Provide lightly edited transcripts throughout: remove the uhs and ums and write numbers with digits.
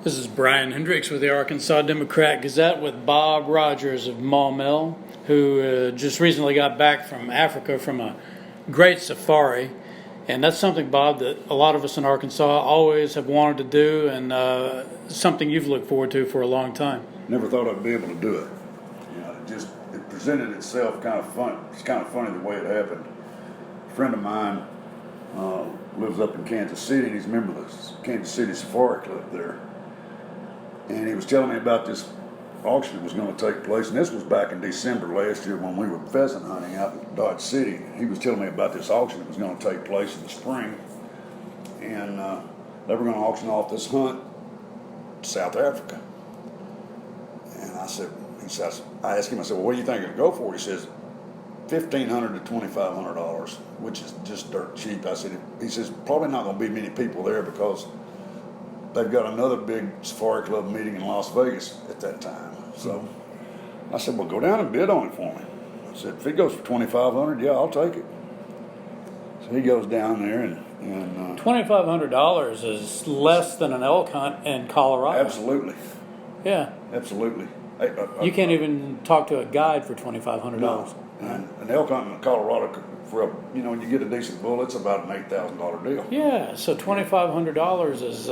This is Bryan Hendricks with the Arkansas Democrat Gazette with Bob Rogers of Maumelle, who just recently got back from Africa from a great safari. And that's something, Bob, that a lot of us in Arkansas always have wanted to do, and something you've looked forward to for a long time. Never thought I'd be able to do it. You know, it presented itself kind of fun. It's kind of funny the way it happened. A friend of mine lives up in Kansas City, and he's a member of the Kansas City Safari Club there. And he was telling me about this auction that was going to take place, and this was back in December last year when we were pheasant hunting out in Dodge City. He was telling me about this auction that was going to take place in the spring, and they were going to auction off this hunt to South Africa. And I asked him, I said, well, what do you think it'll go for? He says, $1,500 to $2,500, which is just dirt cheap. He says, probably not going to be many people there because they've got another big safari club meeting in Las Vegas at that time. So I said, well, go down and bid on it for me. I said, if it goes for $2,500, yeah, I'll take it. So he goes down there and $2,500 is less than an elk hunt in Colorado. Absolutely. Yeah. Absolutely. You can't even talk to a guide for $2,500. No. And an elk hunt in Colorado, you get a decent bull, it's about an $8,000 deal. Yeah, so $2,500 is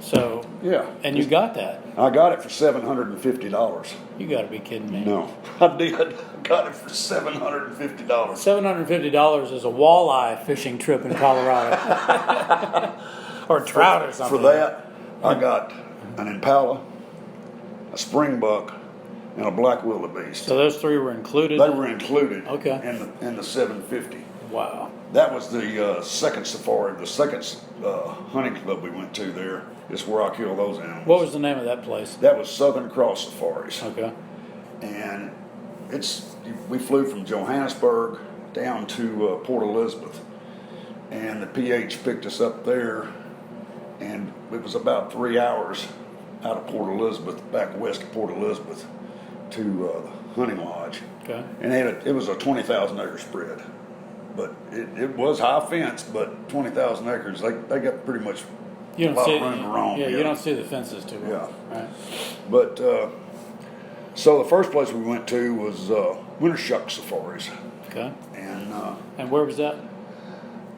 so. Yeah. And you got that. I got it for $750. You got to be kidding me. No, I did. I got it for $750. $750 is a walleye fishing trip in Colorado, or trout or something. For that, I got an impala, a springbuck, and a black wildebeest. So those three were included? They were included. Okay. In the $750. Wow. That was the second safari, the second hunting club we went to there. Is where I killed those animals. What was the name of that place? That was Southern Cross Safaris. Okay. And we flew from Johannesburg down to Port Elizabeth. And the PH picked us up there, and it was about 3 hours out of Port Elizabeth, back west of Port Elizabeth, to the hunting lodge. Okay. And it was a 20,000 acre spread. But it was high fence, but 20,000 acres, they got pretty much you don't a lot see, of room to roam. Yeah, you don't see the fences too well. Yeah. Right. But, so the first place we went to was Wintershuck Safaris. Okay. And where was that?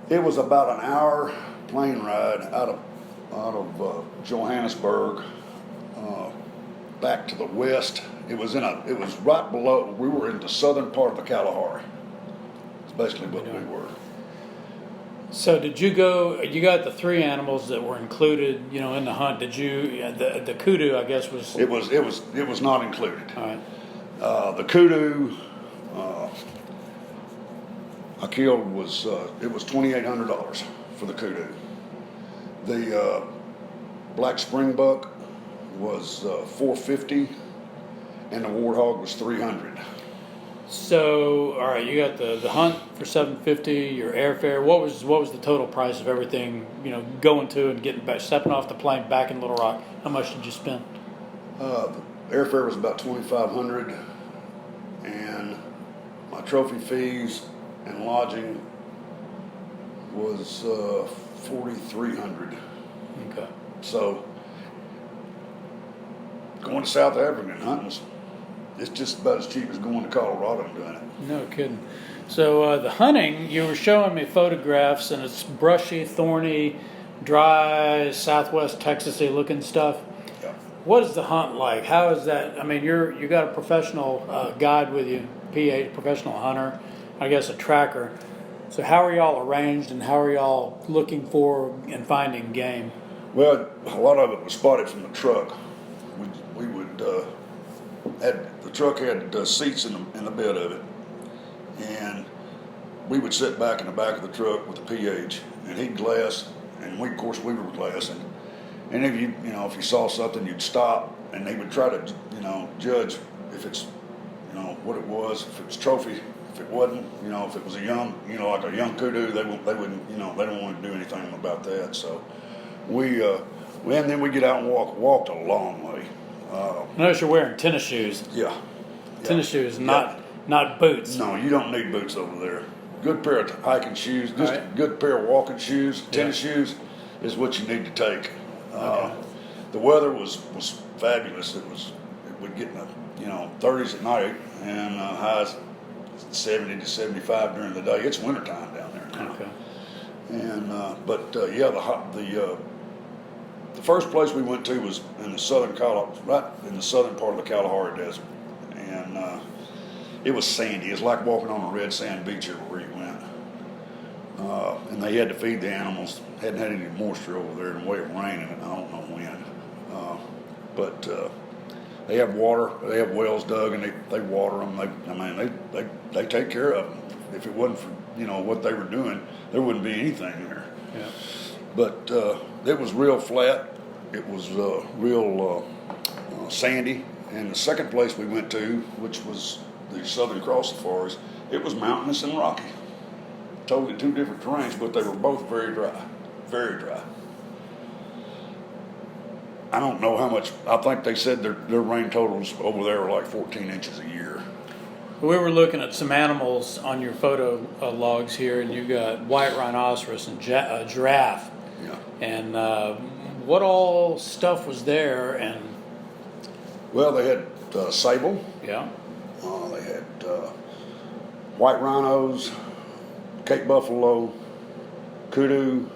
it was about an hour plane ride out of Johannesburg back to the west. It was right below. We were in the southern part of the Kalahari. It's basically what we were. So did you go? You got the three animals that were included, in the hunt. Did you? The kudu, I guess, was. It was not included. All right. The kudu I killed was it was $2,800 for the kudu. The black springbuck was $450, and the warthog was $300. So, all right, you got the hunt for $750. Your airfare. What was the total price of everything? Going to and getting back, stepping off the plane back in Little Rock. How much did you spend? The airfare was about $2,500, and my trophy fees and lodging was $4,300. Okay. So going to South Africa and hunting, it's just about as cheap as going to Colorado and doing it. No kidding. So the hunting, you were showing me photographs, and it's brushy, thorny, dry, Southwest Texas-y looking stuff. Yeah. What is the hunt like? How is that? I mean, you got a professional guide with you, PA, professional hunter, I guess a tracker. So how are y'all arranged, and how are y'all looking for and finding game? Well, a lot of it was spotted from the truck. We would the truck had seats in the bed of it, and we would sit back in the back of the truck with the PH, and he'd glass, and we were glassing. And if you saw something, you'd stop, and they would try to judge if it's what it was, if it was trophy, if it wasn't, if it was a young like a young kudu, they wouldn't they don't want to do anything about that. So and then we get out and walked a long way. Notice you're wearing tennis shoes. Yeah. Tennis shoes, not boots. No, you don't need boots over there. Good pair of hiking shoes, just right. a good pair of walking shoes, tennis shoes is what you need to take. Okay. the weather was fabulous. It would get in the 30s at night and highs 70 to 75 during the day. It's wintertime down there now. Okay. And the first place we went to was in the right in the southern part of the Kalahari Desert, and it was sandy. It was like walking on a red sand beach everywhere you went. And they had to feed the animals. Hadn't had any moisture over there, and the way it rained, and I don't know when. But they have water. They have wells dug, and they water them. They take care of them. If it wasn't for what they were doing, there wouldn't be anything there. Yeah. But it was real flat. It was real sandy. And the second place we went to, which was the Southern Cross Safaris, it was mountainous and rocky. Totally two different terrains, but they were both very dry. Very dry. I don't know how much. I think they said their rain totals over there are like 14 inches a year. We were looking at some animals on your photo logs here, and you got white rhinoceros and giraffe. Yeah. And what all stuff was there? And Well, they had sable. yeah, They had white rhinos, Cape buffalo, kudu,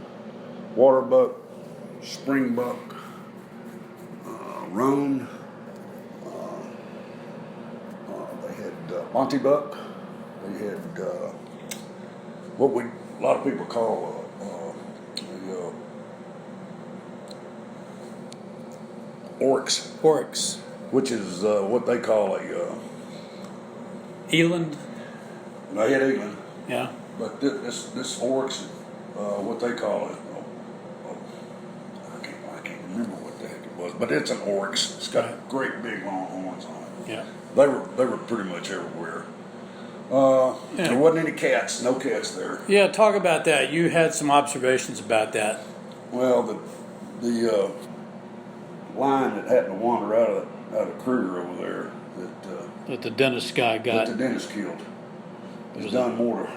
waterbuck, springbuck, roan. They had Monty buck. They had what a lot of people call the oryx, which is what they call a. eland. They had eland, Yeah. but this oryx, what they call it. I can't remember what the heck it was, but it's an oryx. It's got great big long horns on it. Yeah. They were pretty much everywhere. There wasn't any cats, no cats there. Yeah. Talk about that. You had some observations about that. Well, the line that happened to wander out of Kruger over there That the dentist guy that got. the dentist killed has done more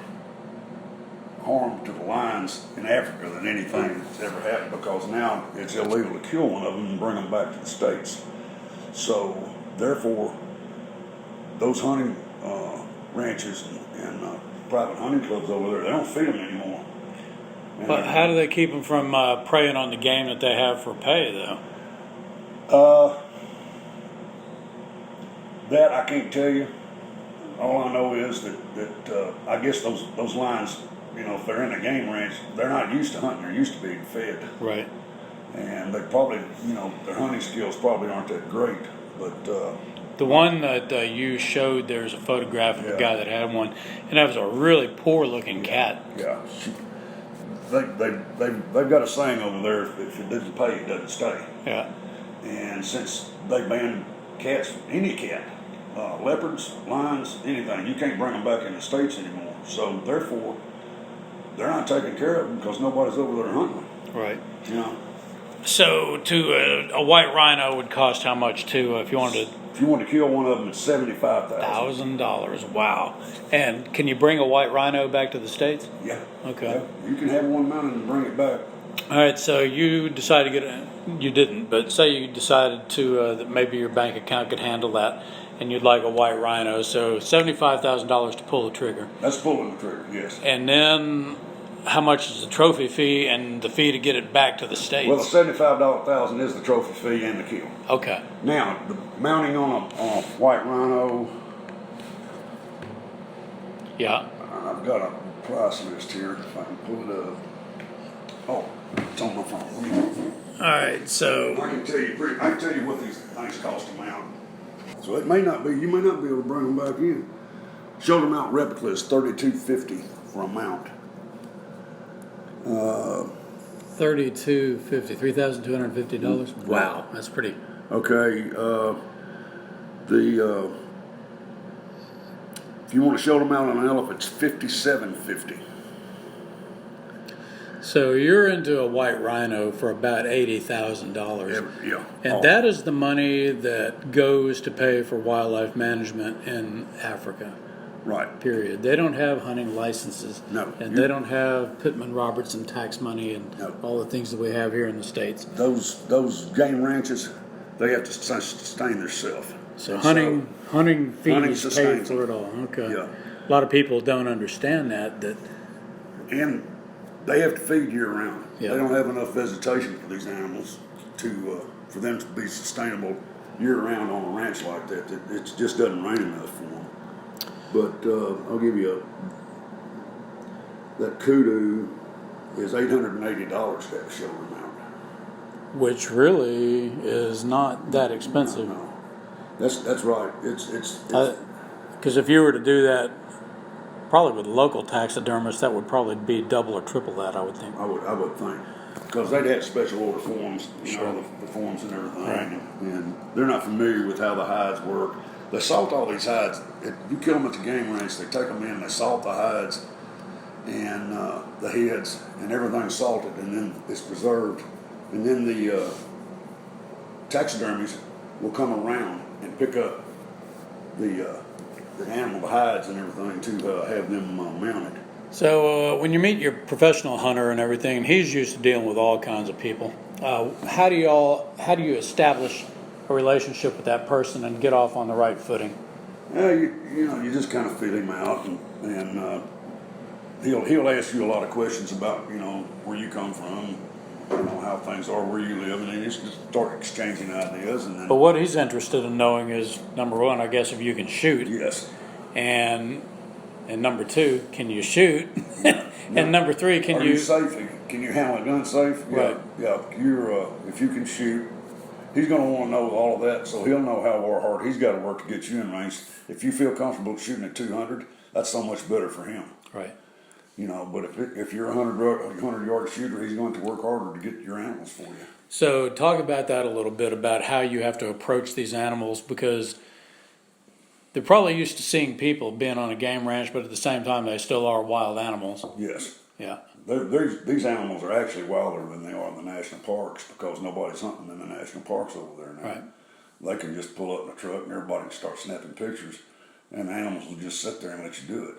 harm to the lions in Africa than anything that's ever happened, because now it's illegal to kill one of them and bring them back to the States. So therefore, those hunting ranches and private hunting clubs over there, they don't feed them anymore. But how do they keep them from preying on the game that they have for pay, though? That I can't tell you. All I know is that I guess those lions, if they're in a game ranch, they're not used to hunting. They're used to being fed. Right. And they probably, their hunting skills probably aren't that great. But The one that you showed, there's a photograph of a guy that had one, and that was a really poor-looking cat. yeah, they've got a saying over there: if it doesn't pay, it doesn't stay. Yeah. And since they banned cats, any cat, leopards, lions, anything, you can't bring them back in the States anymore. So therefore, they're not taking care of them because nobody's over there hunting them. Right. So to a white rhino would cost how much to if you wanted to? if you want to kill one of them, it's $75,000. $1,000. Wow. And can you bring a white rhino back to the States? Yeah. Okay. Yeah. You can have one mounted and bring it back. All right. So you decided to get you didn't, but say you decided to that maybe your bank account could handle that, and you'd like a white rhino. So $75,000 to pull the trigger. That's pulling the trigger. Yes. And then, how much is the trophy fee and the fee to get it back to the States? Well, the $75,000 is the trophy fee and the kill. Okay. Now, the mounting on a white rhino, Yeah. I've got a price list here. If I can pull it up. Oh, it's on my phone. All right. So I can tell you what these things cost to mount. So it may not be. You may not be able to bring them back in. Shoulder mount replica is $32.50 for a mount. $3,250, $3,250. Wow, that's pretty. Okay. If you want to shoulder mount on an elephant, it's $57.50. So you're into a white rhino for about $80,000. Yeah. And that is the money that goes to pay for wildlife management in Africa. Right. Period. They don't have hunting licenses. No. And they don't have Pittman Robertson tax money and No. all the things that we have here in the States. Those game ranches, they have to sustain themselves. So hunting fees pay sustains for it them. all. Okay. Yeah. A lot of people don't understand that. And they have to feed year round. Yeah. They don't have enough vegetation for these animals for them to be sustainable year round on a ranch like that. It just doesn't rain enough for them. But I'll give you that kudu is $880 to have a shoulder mount. Which really is not that expensive. No, that's right. It's Because if you were to do that, probably with a local taxidermist, that would probably be double or triple that, I would think. I would think, because they'd have special order forms, Sure. the forms and everything, Right. and they're not familiar with how the hides work. They salt all these hides. You kill them at the game range. They take them in, they salt the hides and the heads, and everything's salted, and then it's preserved, and then the taxidermies will come around and pick up the animal, the hides and everything, to have them mounted. So when you meet your professional hunter and everything, and he's used to dealing with all kinds of people, how do you establish a relationship with that person and get off on the right footing? You just kind of feel him out, and he'll ask you a lot of questions about where you come from, how things are where you live, and then just start exchanging ideas. And then, But what he's interested in knowing is, number one, I guess, if you can shoot, yes, and number two, can you shoot, and number three, are you safe? Can you handle a gun safe? Right. Yeah. If you can shoot, he's going to want to know all of that, so he'll know how hard he's got to work to get you in range. If you feel comfortable shooting at 200, that's so much better for him. Right. But if you're a 100-yard shooter, he's going to work harder to get your animals for you. So talk about that a little bit, about how you have to approach these animals, because they're probably used to seeing people being on a game ranch, but at the same time, they still are wild animals. Yes. Yeah. These animals are actually wilder than they are in the national parks, because nobody's hunting in the national parks over there now. Right. They can just pull up in a truck and everybody can start snapping pictures, and the animals will just sit there and let you do it.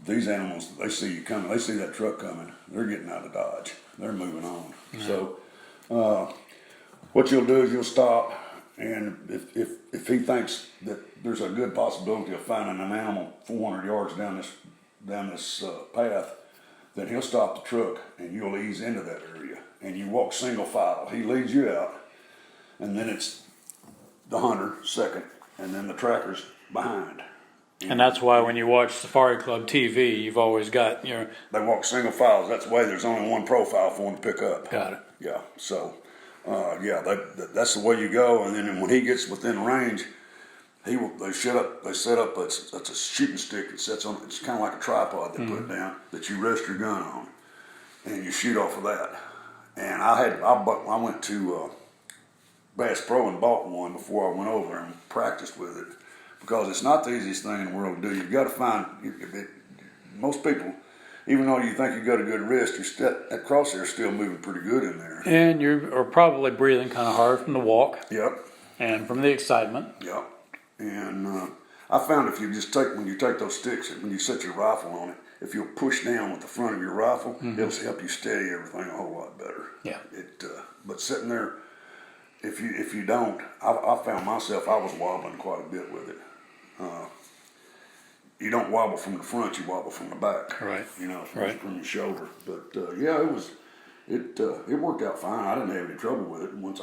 These animals, they see you coming, they see that truck coming, they're getting out of Dodge, they're moving on. Yeah. So what you'll do is you'll stop, and if he thinks that there's a good possibility of finding an animal 400 yards down this path, then he'll stop the truck and you'll ease into that area, and you walk single file. He leads you out, and then it's the hunter second, and then the tracker's behind. And that's why when you watch Safari Club TV, you've always got They walk single files. That's the way there's only one profile for them to pick up. Got it. Yeah. So, that's the way you go. And then when he gets within range, they set up. That's a shooting stick that sits on. It's kind of like a tripod they put down that you rest your gun on, and you shoot off of that. And I went to Bass Pro and bought one before I went over there and practiced with it. Because it's not the easiest thing in the world to do. You've got to find most people, even though you think you got a good wrist, that crosshair is still moving pretty good in there. And you are probably breathing kind of hard from the walk. Yep. And from the excitement. Yep. And I found when you take those sticks, when you set your rifle on it, if you'll push down with the front of your rifle, it'll help you steady everything a whole lot better. Yeah. But sitting there, if you don't, I found myself, I was wobbling quite a bit with it. You don't wobble from the front, you wobble from the back. Right. From your shoulder. But it worked out fine. I didn't have any trouble with it. Once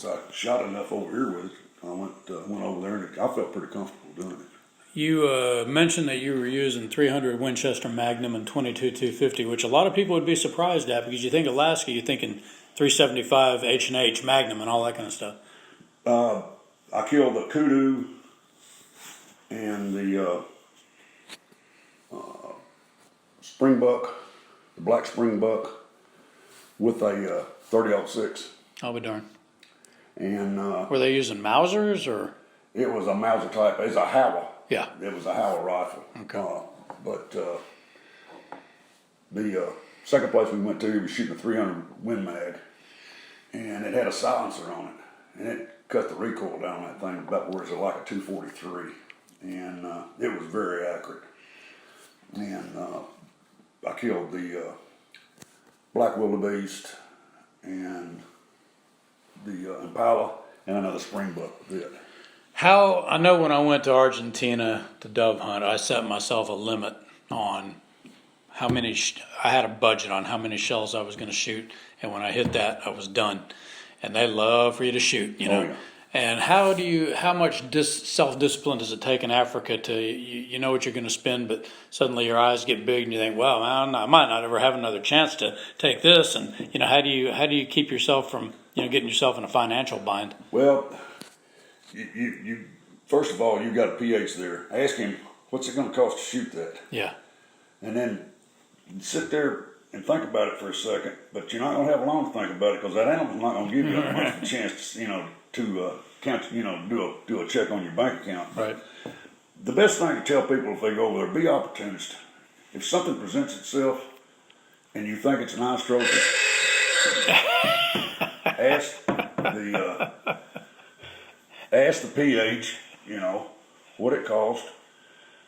I shot enough over here with it, I went over there, and I felt pretty comfortable doing it. You mentioned that you were using 300 Winchester Magnum and 22 250, which a lot of people would be surprised at, because you think Alaska, you're thinking 375 H&H Magnum and all that kind of stuff. I killed the kudu and the springbuck, the black springbuck, with a 30-06. I'll be darned. And were they using Mausers or? It was a Mauser type. It's a Howa. Yeah. It was a Howa rifle. Okay. But the second place we went to, he was shooting a 300 Win Mag, and it had a silencer on it, and it cut the recoil down on that thing about where it's like a 243. and it was very accurate. And I killed the black wildebeest and the impala and another springbuck with it. How I know when I went to Argentina to dove hunt, I set myself a limit on how many. I had a budget on how many shells I was going to shoot, and when I hit that, I was done. And they love for you to shoot, you know. Oh, yeah. And how much self-discipline does it take in Africa to, you know what you're going to spend, but suddenly your eyes get big and you think, well, man, I might not ever have another chance to take this. And, you know, how do you keep yourself from, you know, getting yourself in a financial bind? Well, you first of all, you got a PH there. Ask him, what's it going to cost to shoot that? Yeah. And then sit there and think about it for a second, but you're not going to have long to think about it because that animal's not going to give you that much of a chance to, you know, to count, you know, do a check on your bank account. Right. The best thing to tell people if they go over there, be opportunist. If something presents itself and you think it's a nice trophy, ask the PH, you know, what it cost,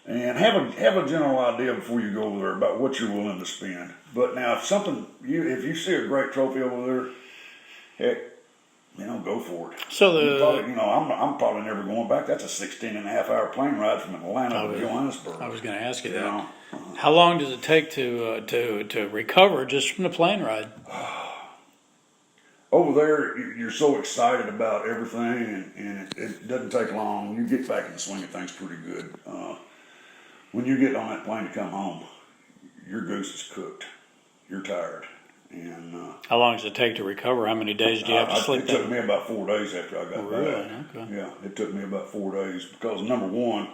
and have a general idea before you go over there about what you're willing to spend. But now, if you see a great trophy over there, heck, you know, go for it. So I'm probably never going back. That's a 16.5-hour plane ride from Atlanta to Johannesburg. I was going to ask you You that. know? How long does it take to recover just from the plane ride? Over there, you're so excited about everything, and it doesn't take long. You get back in the swing of things pretty good. When you get on that plane to come home, your goose is cooked. You're tired. And How long does it take to recover? How many days do you have to sleep? It took me about 4 days after I got Really? back. Okay. Yeah, it took me about 4 days because number one,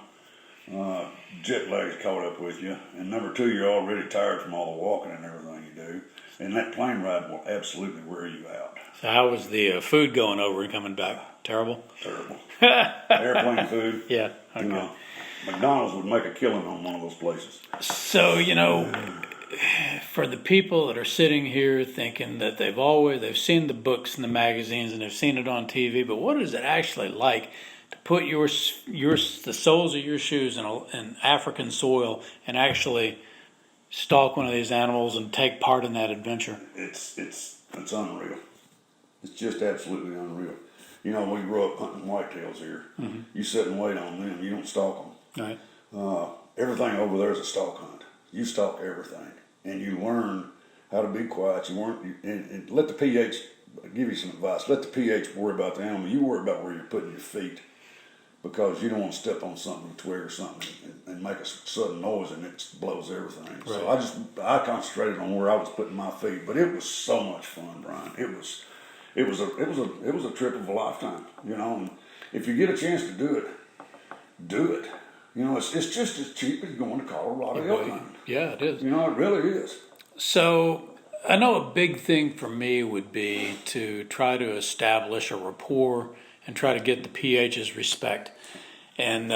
jet lag's caught up with you, and number two, you're already tired from all the walking and everything you do, and that plane ride will absolutely wear you out. So how was the food going over and coming back? Terrible? Terrible. Airplane food. Yeah. Okay. You know, McDonald's would make a killing on one of those places. So, you know, for the people that are sitting here thinking that they've seen the books and the magazines and they've seen it on TV, but what is it actually like to put the soles of your shoes in African soil and actually stalk one of these animals and take part in that adventure? It's unreal. It's just absolutely unreal. You know, we grew up hunting whitetails here. Mm-hmm. You sit and wait on them. You don't stalk them. Right. Everything over there is a stalk hunt. You stalk everything, and you learn how to be quiet. And let the PH give you some advice. Let the PH worry about the animal. You worry about where you're putting your feet, because you don't want to step on something, a twig or something, and make a sudden noise, and it blows everything. Right. So I concentrated on where I was putting my feet. But it was so much fun, Bryan. It was a trip of a lifetime, you know. And if you get a chance to do it, do it. You know, it's just as cheap as going to Colorado elk hunting. Yeah, it is. You know, it really is. So I know a big thing for me would be to try to establish a rapport and try to get the PH's respect. And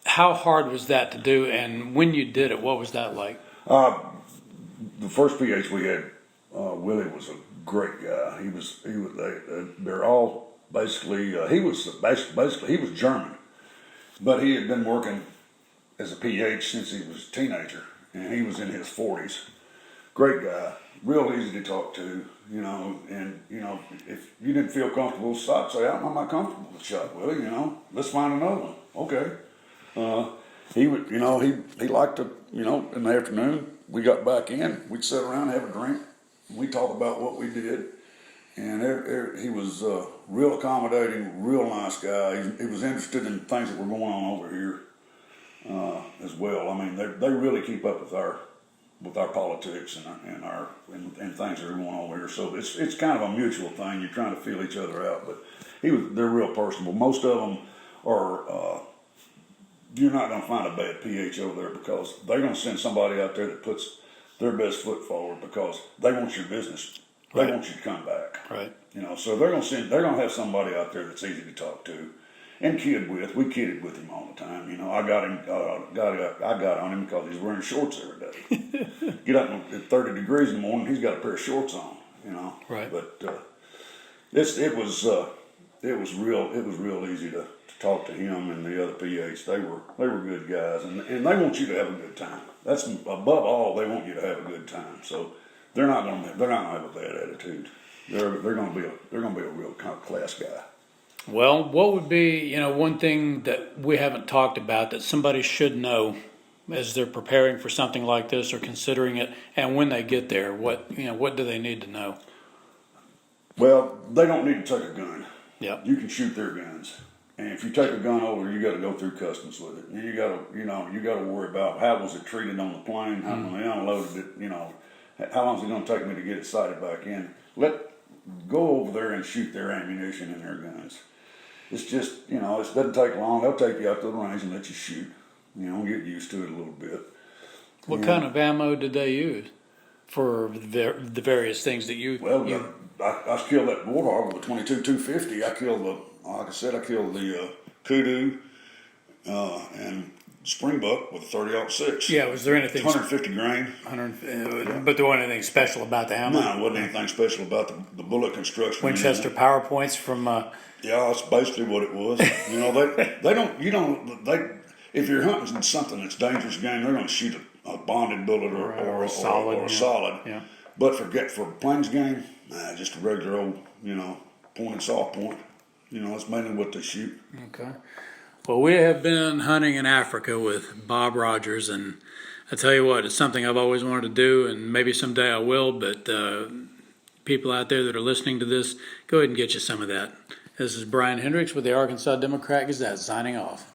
how hard was that to do? And when you did it, what was that like? The first PH we had, Willie was a great guy. They're all basically, he was German, but he had been working as a PH since he was a teenager, and he was in his 40s. Great guy, real easy to talk to, you know. And you know, if you didn't feel comfortable, stop, say, I'm not comfortable with shot, Willie. You know, let's find another one. Okay. He would, you know, he liked to, you know, in the afternoon we got back in, we'd sit around, have a drink, and we talk about what we did. And he was real accommodating, real nice guy. He was interested in things that were going on over here as well. I mean, they really keep up with our politics and things that are going on over here. So it's kind of a mutual thing. You're trying to feel each other out. But they're real personable. Most of them are. You're not going to find a bad PH over there, because they're going to send somebody out there that puts their best foot forward, because they want your business. They want you to come back. Right. You know, so they're going to have somebody out there that's easy to talk to and kid with. We kidded with him all the time. You know, I got on him because he's wearing shorts every day. Get up at 30 degrees in the morning, he's got a pair of shorts on, you know. Right. But it was it was real easy to talk to him and the other PAs. They were good guys, and they want you to have a good time. That's above all. They want you to have a good time. So they're not gonna have a bad attitude. They're gonna be a real kind of class guy. Well, what would be, one thing that we haven't talked about that somebody should know as they're preparing for something like this or considering it, and when they get there, what do they need to know? Well, they don't need to take a gun. Yep. You can shoot their guns. And if you take a gun over, you got to go through customs with it. And you got to worry about how was it treated on the plane, how when they unloaded it, how long is it going to take me to get it sighted back in? Go over there and shoot their ammunition and their guns. It's just, it doesn't take long. They'll take you out to the range and let you shoot. Get used to it a little bit. What kind of ammo did they use for the various things that you? Well, I killed that warthog with a 22-250. I killed the kudu and springbuck with a 30-06. Yeah, was there anything? 150 grain. But there wasn't anything special about the ammo. No, it wasn't anything special about the bullet construction. Winchester PowerPoints from. Yeah, that's basically what it was. If you're hunting something that's dangerous game, they're going to shoot a bonded bullet or a solid. Yeah. But for plains game, just a regular old, point and soft point. That's mainly what they shoot. Okay. Well, we have been hunting in Africa with Bob Rogers, and I tell you what, it's something I've always wanted to do, and maybe someday I will, but people out there that are listening to this, go ahead and get you some of that. This is Bryan Hendricks with the Arkansas Democrat Gazette signing off.